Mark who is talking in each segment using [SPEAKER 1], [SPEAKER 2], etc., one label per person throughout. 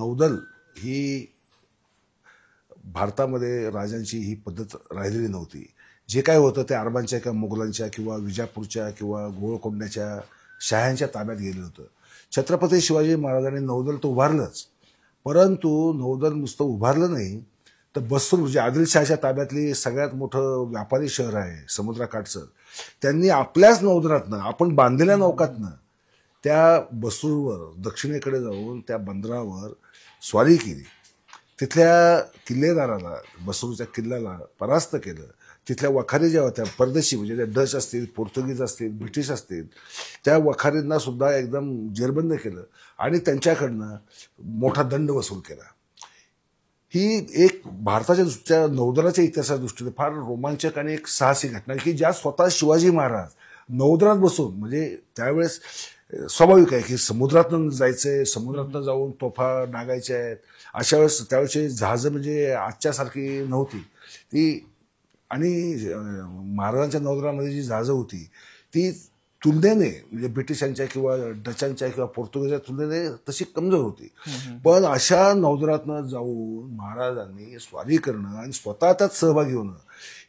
[SPEAKER 1] नौदल ही भारतामध्ये राजांची ही पद्धत राहिलेली नव्हती. जे काय होतं ते अरबांच्या किंवा मुघलांच्या किंवा विजापूरच्या किंवा गोळकोंड्याच्या शहांच्या ताब्यात गेलं होतं. छत्रपती शिवाजी महाराजांनी नौदल तर उभारलंच, परंतु नौदल नुसतं उभारलं नाही तर बस्तूर म्हणजे आदिलशहाच्या ताब्यातली सगळ्यात मोठं व्यापारी शहर आहे समुद्रकाठचं, त्यांनी आपल्याच नौदलातनं आपण बांधलेल्या नौकातनं त्या बस्तूरवर दक्षिणेकडे जाऊन त्या बंदरावर स्वारी केली. तिथल्या किल्लेदाराला बस्तूरच्या किल्ल्याला परास्त केलं. तिथल्या वखारी ज्या होत्या परदेशी म्हणजे त्या डच असतील, पोर्तुगीज असतील, ब्रिटिश असतील, त्या वखारींना सुद्धा एकदम जेरबंद केलं आणि त्यांच्याकडनं मोठा दंड वसूल केला. ही एक भारताच्या नौदलाच्या इतिहासाच्या दृष्टीने फार रोमांचक आणि एक साहसी घटना की ज्या स्वतः शिवाजी महाराज नौदलात बसून, म्हणजे त्यावेळेस स्वाभाविक आहे की समुद्रातून जायचंय, समुद्रातून जाऊन तोफा डागायच्या आहेत. अशा वेळेस त्यावेळेची जहाजं म्हणजे आजच्यासारखी नव्हती ती, आणि महाराजांच्या नौदलामध्ये जी जहाजं होती ती तुलनेने म्हणजे ब्रिटिशांच्या किंवा डचांच्या किंवा पोर्तुगीजच्या तुलनेने तशी कमजोर होती. पण अशा नौदलातनं जाऊन महाराजांनी स्वारी करणं आणि स्वतः त्यात सहभागी होणं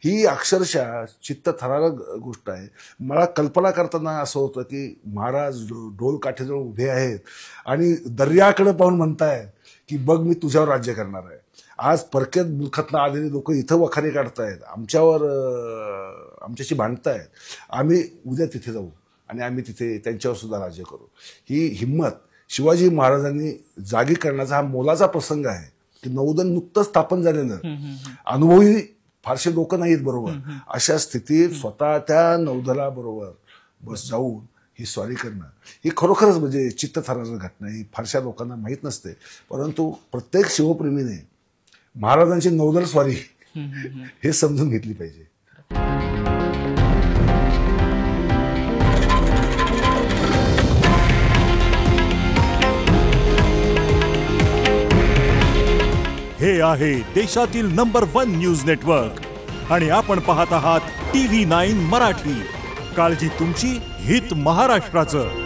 [SPEAKER 1] ही अक्षरशः चित्त थरारक गोष्ट आहे. मला कल्पना करताना असं होतं की महाराज ढोल काठीजवळ उभे आहेत आणि दर्याकडे पाहून म्हणतायत की बघ मी तुझ्यावर राज्य करणार आहे. आज परक्या मुलखातनं आलेली लोक इथं वखारी काढतायत, आमच्याशी भांडतायत, आम्ही उद्या तिथे जाऊ आणि आम्ही तिथे त्यांच्यावर सुद्धा राज्य करू. ही हिंमत शिवाजी महाराजांनी जागी करण्याचा हा मोलाचा प्रसंग आहे की नौदल नुकतंच स्थापन झालेलं, अनुभवी फारसे लोक नाहीत बरोबर, अशा स्थितीत स्वतः त्या नौदलाबरोबर बस जाऊन ही स्वारी करणं ही खरोखरच म्हणजे चित्तथरारक घटना. ही फारशा लोकांना माहीत नसते, परंतु प्रत्येक शिवप्रेमीने महाराजांची नौदल स्वारी हे समजून घेतली पाहिजे.
[SPEAKER 2] हे आहे देशातील नंबर 1 न्यूज नेटवर्क आणि आपण पाहत आहात TV9 मराठी. काळजी तुमची, हित महाराष्ट्राचं.